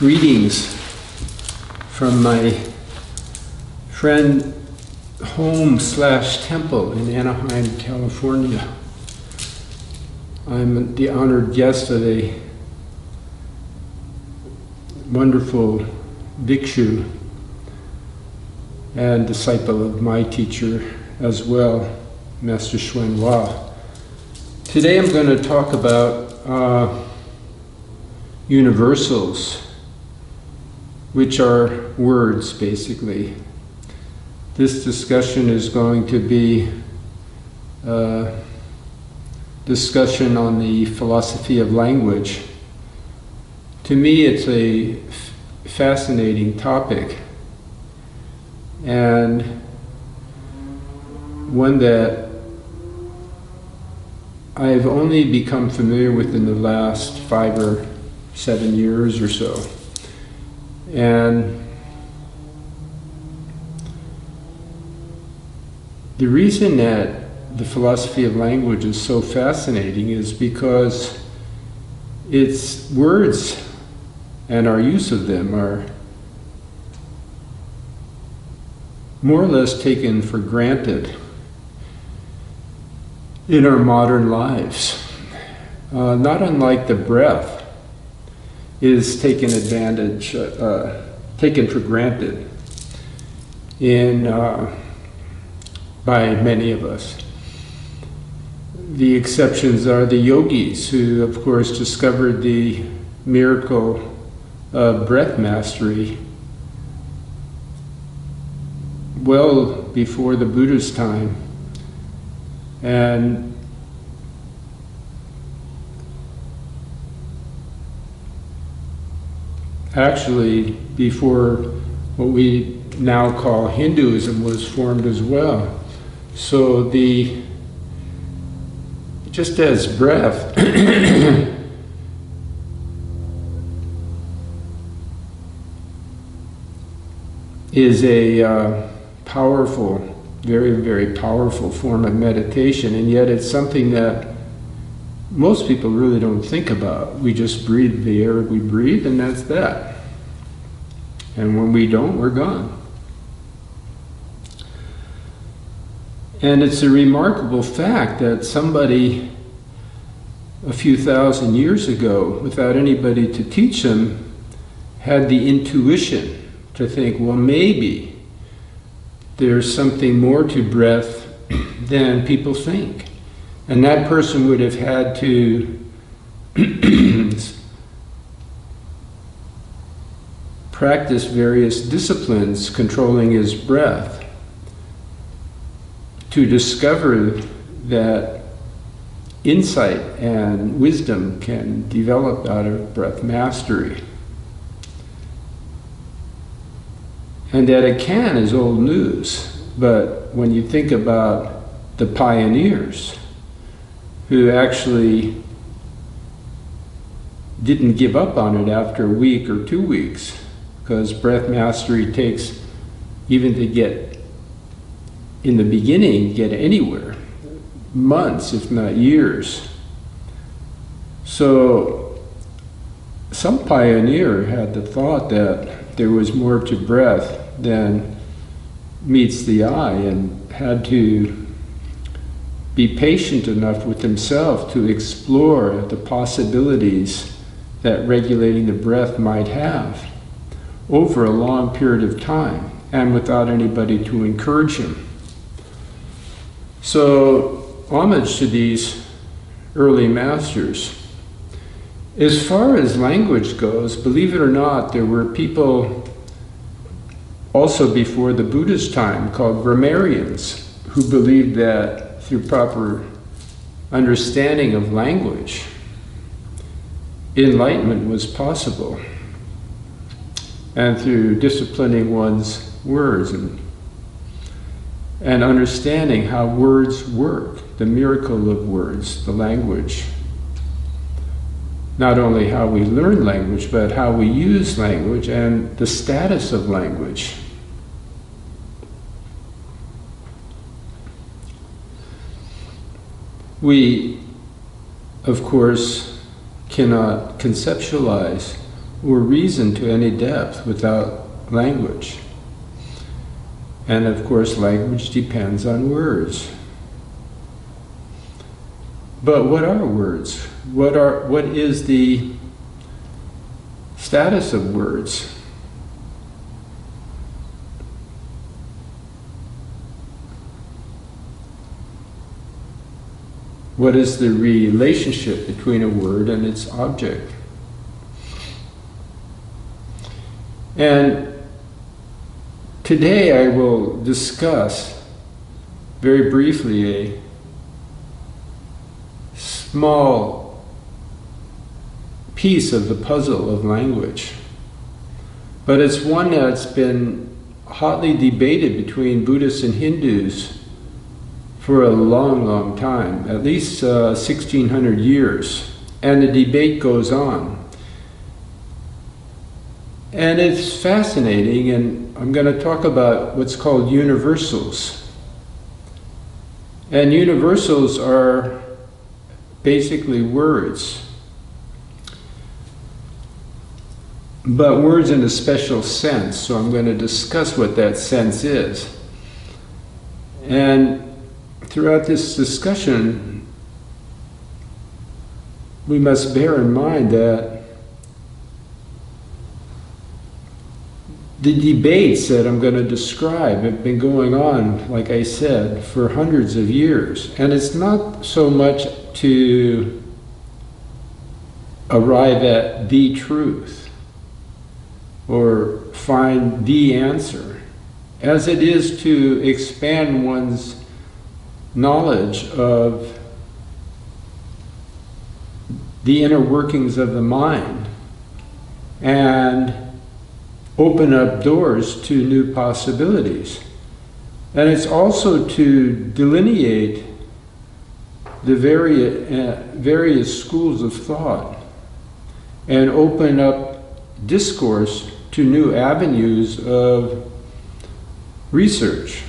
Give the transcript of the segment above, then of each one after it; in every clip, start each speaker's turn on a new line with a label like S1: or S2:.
S1: Greetings from my friend home/temple in Anaheim, California. I'm the honored guest of a wonderful bhikshu and disciple of my teacher as well, Master Xuan Hua. Today I'm going to talk about universals, which are words, basically. This discussion is going to be a discussion on the philosophy of language. To me, it's a fascinating topic, and one that I've only become familiar with in the last 5 or 7 years or so. And the reason that the philosophy of language is so fascinating is because its words and our use of them are more or less taken for granted in our modern lives. Not unlike the breath is taken for granted by many of us. The exceptions are the yogis, who of course discovered the miracle of breath mastery well before the Buddha's time, and actually before what we now call Hinduism was formed as well. So just as breath is a powerful, very, very powerful form of meditation, and yet it's something that most people really don't think about. We just breathe the air we breathe, and that's that. And when we don't, we're gone. And it's a remarkable fact that somebody a few thousand years ago, without anybody to teach them, had the intuition to think, well, maybe there's something more to breath than people think. And that person would have had to practice various disciplines controlling his breath to discover that insight and wisdom can develop out of breath mastery. And that it can is old news, but when you think about the pioneers who actually didn't give up on it after a week or 2 weeks, because breath mastery takes, even to get, in the beginning, get anywhere, months, if not years. So some pioneer had the thought that there was more to breath than meets the eye, and had to be patient enough with himself to explore the possibilities that regulating the breath might have over a long period of time, and without anybody to encourage him. So, homage to these early masters. As far as language goes, believe it or not, there were people also before the Buddha's time called grammarians, who believed that through proper understanding of language, enlightenment was possible, and through disciplining one's words and understanding how words work, the miracle of words, the language. Not only how we learn language, but how we use language and the status of language. We, of course, cannot conceptualize or reason to any depth without language. And of course, language depends on words. But what are words? What is the status of words? What is the relationship between a word and its object? And today I will discuss very briefly a small piece of the puzzle of language. But it's one that's been hotly debated between Buddhists and Hindus for a long, long time, at least 1600 years. And the debate goes on. And it's fascinating, and I'm going to talk about what's called universals. And universals are basically words. But words in a special sense, so I'm going to discuss what that sense is. And throughout this discussion, we must bear in mind that the debates that I'm going to describe have been going on, like I said, for hundreds of years. And it's not so much to arrive at the truth or find the answer, as it is to expand one's knowledge of the inner workings of the mind and open up doors to new possibilities. And it's also to delineate the various schools of thought and open up discourse to new avenues of research.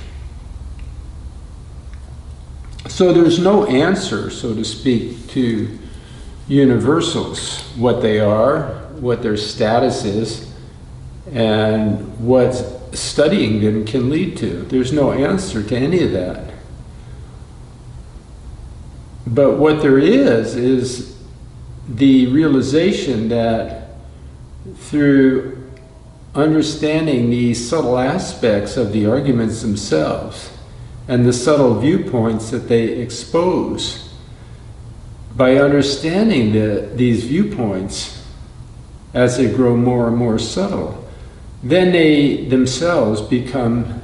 S1: So there's no answer, so to speak, to universals, what they are, what their status is, and what studying them can lead to. There's no answer to any of that. But what there is the realization that through understanding the subtle aspects of the arguments themselves and the subtle viewpoints that they expose, by understanding these viewpoints as they grow more and more subtle, then they themselves become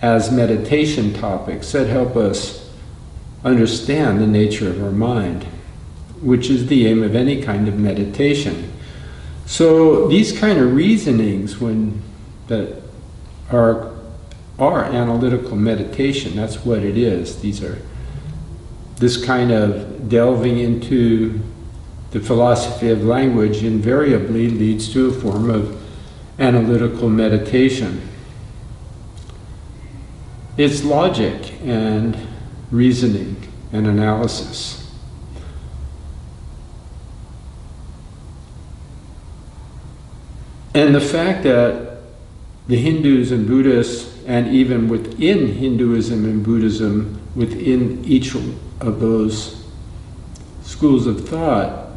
S1: as meditation topics that help us understand the nature of our mind, which is the aim of any kind of meditation. So these kind of reasonings that are analytical meditation, that's what it is. These are this kind of delving into the philosophy of language invariably leads to a form of analytical meditation. It's logic and reasoning and analysis. And the fact that the Hindus and Buddhists, and even within Hinduism and Buddhism, within each of those schools of thought,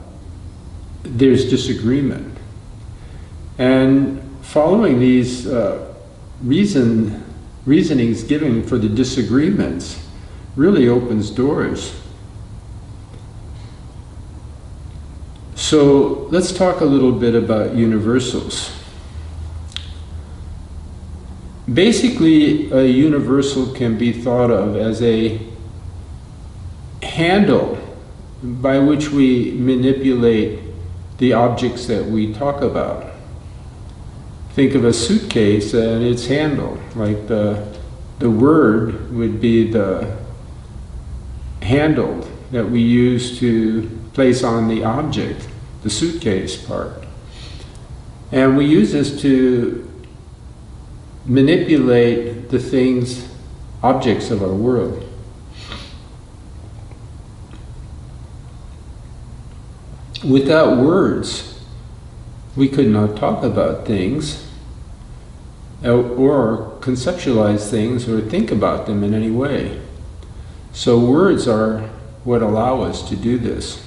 S1: there's disagreement. And following these reasonings given for the disagreements really opens doors. So let's talk a little bit about universals. Basically, a universal can be thought of as a handle by which we manipulate the objects that we talk about. Think of a suitcase and its handle, like the word would be the handle that we use to place on the object, the suitcase part. And we use this to manipulate the things, objects of our world. Without words, we could not talk about things or conceptualize things or think about them in any way. So words are what allow us to do this.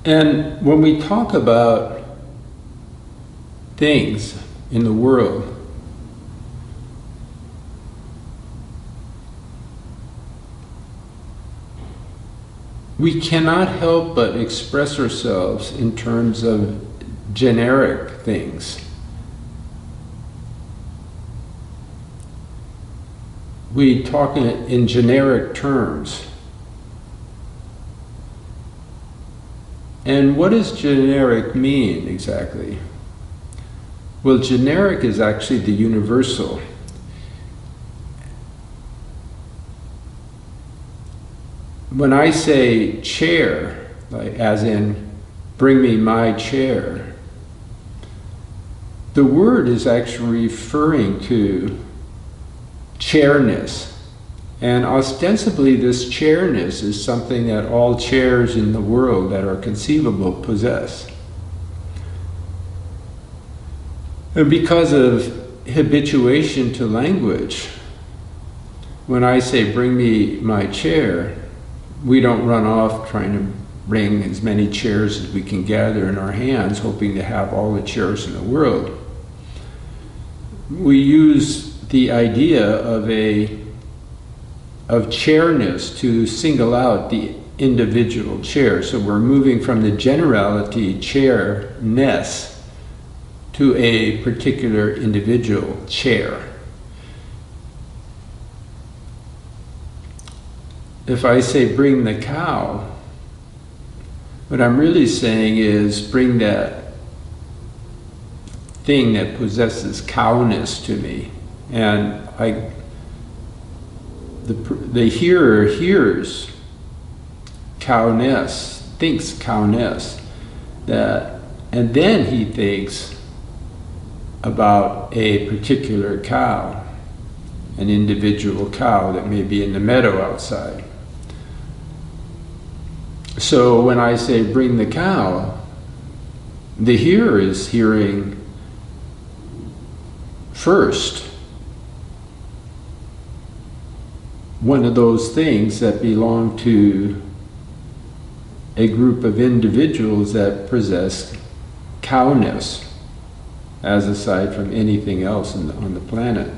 S1: And when we talk about things in the world, we cannot help but express ourselves in terms of generic things. We talk in generic terms. And what does generic mean exactly? Well, generic is actually the universal. When I say chair, like as in bring me my chair, the word is actually referring to chairness. And ostensibly this chairness is something that all chairs in the world that are conceivable possess. And because of habituation to language, when I say bring me my chair, we don't run off trying to bring as many chairs as we can gather in our hands, hoping to have all the chairs in the world. We use the idea of chairness to single out the individual chair. So we're moving from the generality chairness to a particular individual chair. If I say bring the cow, what I'm really saying is bring that thing that possesses cowness to me. And the hearer hears cowness, thinks cowness, and then he thinks about a particular cow, an individual cow that may be in the meadow outside. So when I say bring the cow, the hearer is hearing first one of those things that belong to a group of individuals that possess cowness, as aside from anything else on the planet.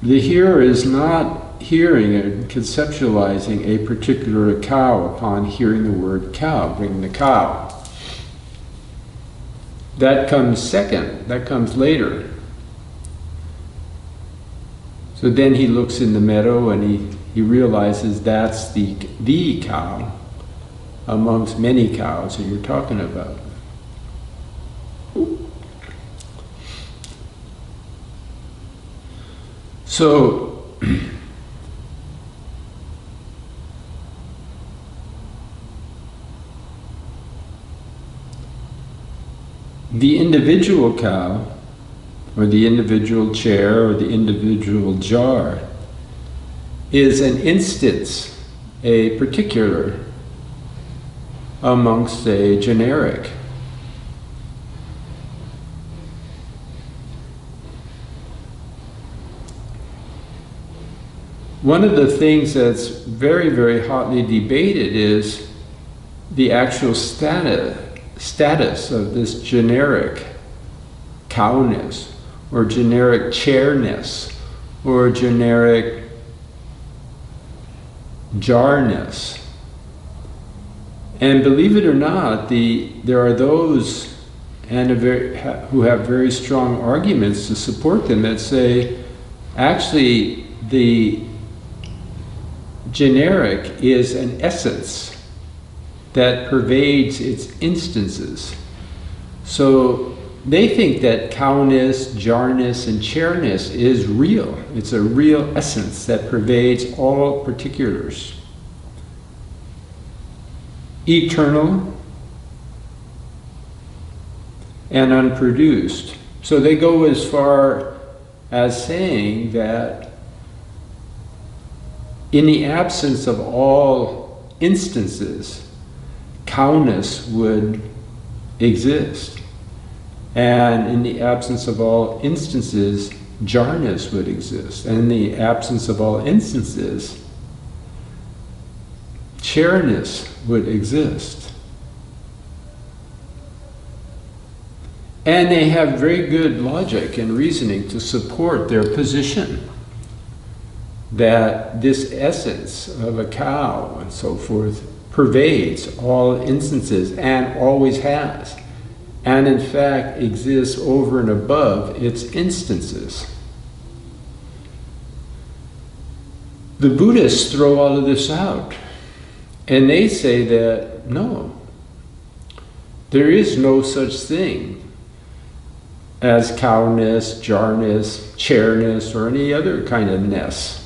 S1: The hearer is not hearing and conceptualizing a particular cow upon hearing the word cow, bring the cow. That comes second, that comes later. So then he looks in the meadow and he realizes that's the cow amongst many cows that you're talking about. So the individual cow, or the individual chair, or the individual jar, is an instance, a particular, amongst a generic. One of the things that's very, very hotly debated is the actual status of this generic cowness, or generic chairness, or generic jarness. And believe it or not, there are those who have very strong arguments to support them that say, actually, the generic is an essence that pervades its instances. So they think that cowness, jarness, and chairness is real. It's a real essence that pervades all particulars. Eternal and unproduced. So they go as far as saying that in the absence of all instances, cowness would exist. And in the absence of all instances, jarness would exist. And in the absence of all instances, chairness would exist. And they have very good logic and reasoning to support their position that this essence of a cow and so forth pervades all instances and always has, and in fact exists over and above its instances. The Buddhists throw all of this out, and they say that no, there is no such thing as cowness, jarness, chairness, or any other kind of ness.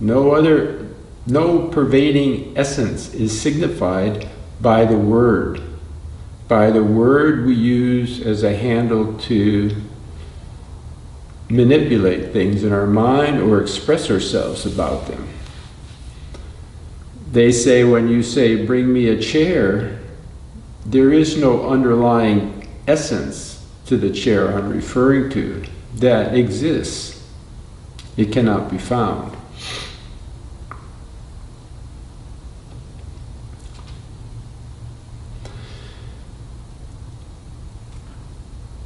S1: No pervading essence is signified by the word we use as a handle to manipulate things in our mind or express ourselves about them. They say when you say, bring me a chair, there is no underlying essence to the chair I'm referring to that exists. It cannot be found.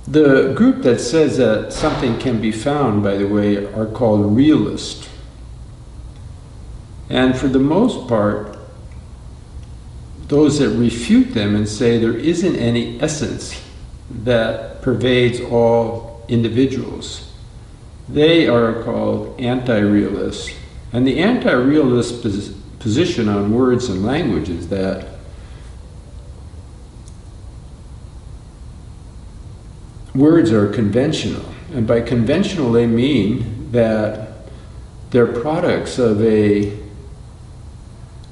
S1: The group that says that something can be found, by the way, are called realists. And for the most part, those that refute them and say there isn't any essence that pervades all individuals, they are called anti-realists. And the anti-realist position on words and language is that words are conventional, and by conventional they mean that they're products of a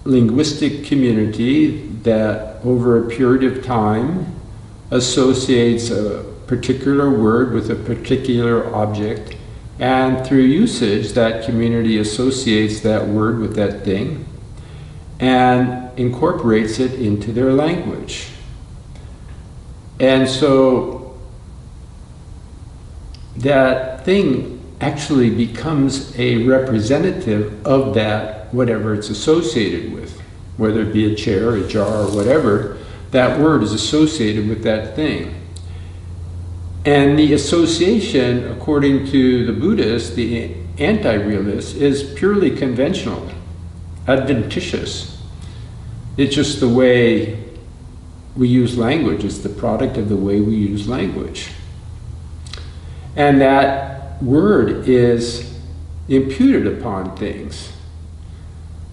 S1: linguistic community that over a period of time associates a particular word with a particular object, and through usage that community associates that word with that thing and incorporates it into their language. And so that thing actually becomes a representative of that, whatever it's associated with, whether it be a chair, a jar, or whatever, that word is associated with that thing. And the association, according to the Buddhists, the anti-realists, is purely conventional, adventitious. It's just the way we use language. It's the product of the way we use language. And that word is imputed upon things.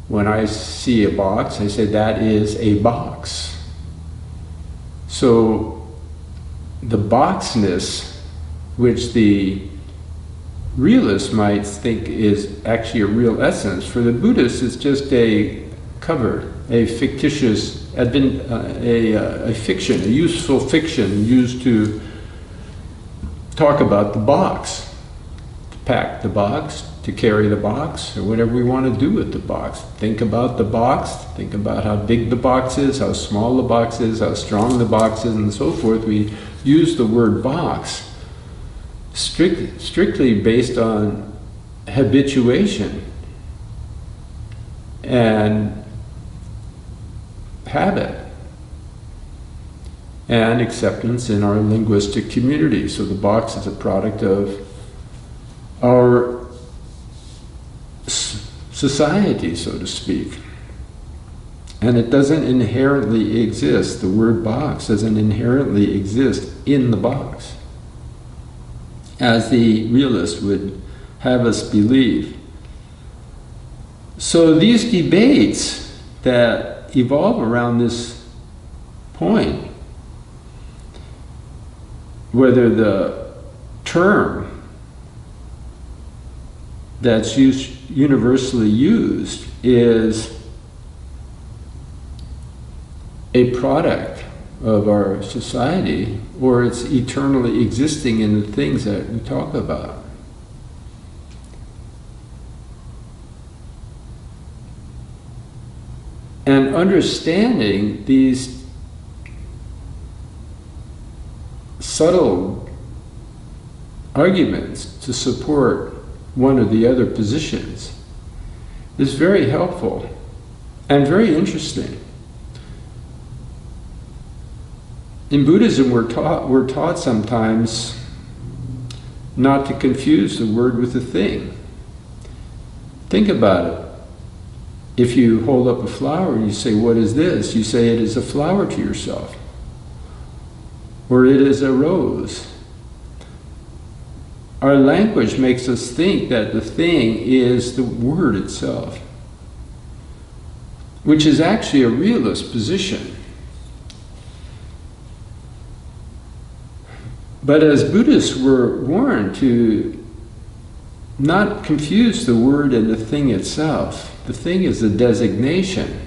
S1: When I see a box, I say that is a box. So the boxness, which the realist might think is actually a real essence, for the Buddhists is just a cover, a fictitious, a fiction, a useful fiction used to talk about the box, to pack the box, to carry the box, or whatever we want to do with the box. Think about the box, think about how big the box is, how small the box is, how strong the box is, and so forth. We use the word box strictly based on habituation and habit and acceptance in our linguistic community. So the box is a product of our society, so to speak. And it doesn't inherently exist. The word box doesn't inherently exist in the box, as the realist would have us believe. So these debates that evolve around this point, whether the term that's universally used is a product of our society, or it's eternally existing in the things that we talk about. And understanding these subtle arguments to support one or the other positions is very helpful and very interesting. In Buddhism, we're taught sometimes not to confuse the word with the thing. Think about it. If you hold up a flower and you say, "What is this?" you say it is a flower to yourself. Or it is a rose. Our language makes us think that the thing is the word itself, which is actually a realist position. But as Buddhists, we're warned to not confuse the word and the thing itself. The thing is a designation.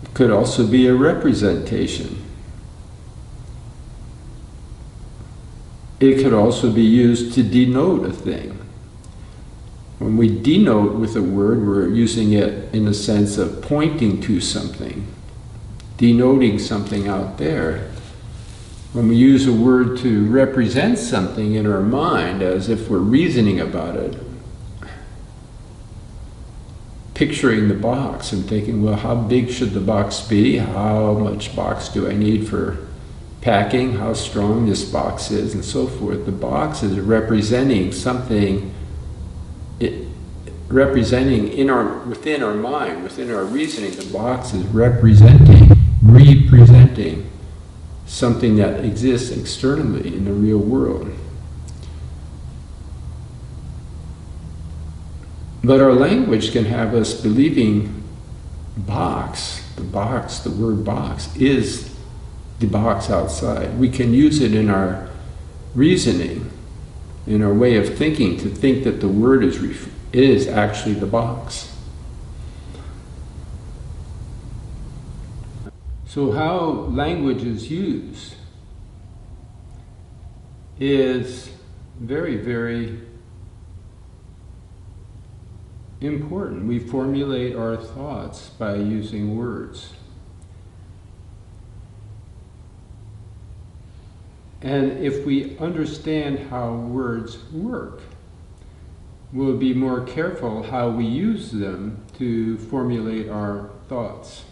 S1: It could also be a representation. It could also be used to denote a thing. When we denote with a word, we're using it in the sense of pointing to something, denoting something out there. When we use a word to represent something in our mind, as if we're reasoning about it, picturing the box and thinking, well, how big should the box be? How much box do I need for packing? How strong this box is, and so forth. The box is representing something, within our mind, within our reasoning. The box is representing something that exists externally in the real world. But our language can have us believing the word box is the box outside. We can use it in our reasoning, in our way of thinking, to think that the word is actually the box. So how language is used is very, very important. We formulate our thoughts by using words. And if we understand how words work, we'll be more careful how we use them to formulate our thoughts.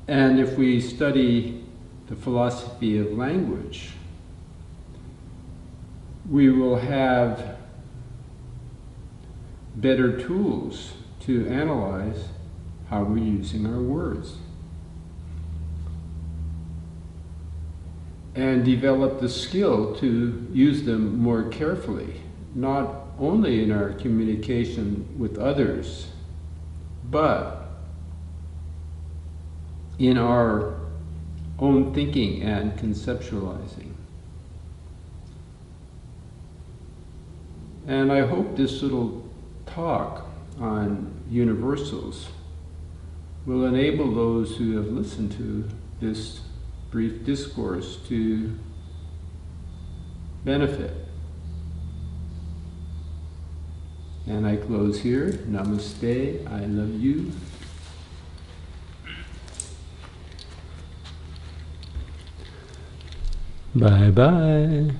S1: And if we study the philosophy of language, we will have better tools to analyze how we're using our words, and develop the skill to use them more carefully, not only in our communication with others, but in our own thinking and conceptualizing. And I hope this little talk on universals will enable those who have listened to this brief discourse to benefit. And I close here. Namaste. I love you. Bye-bye.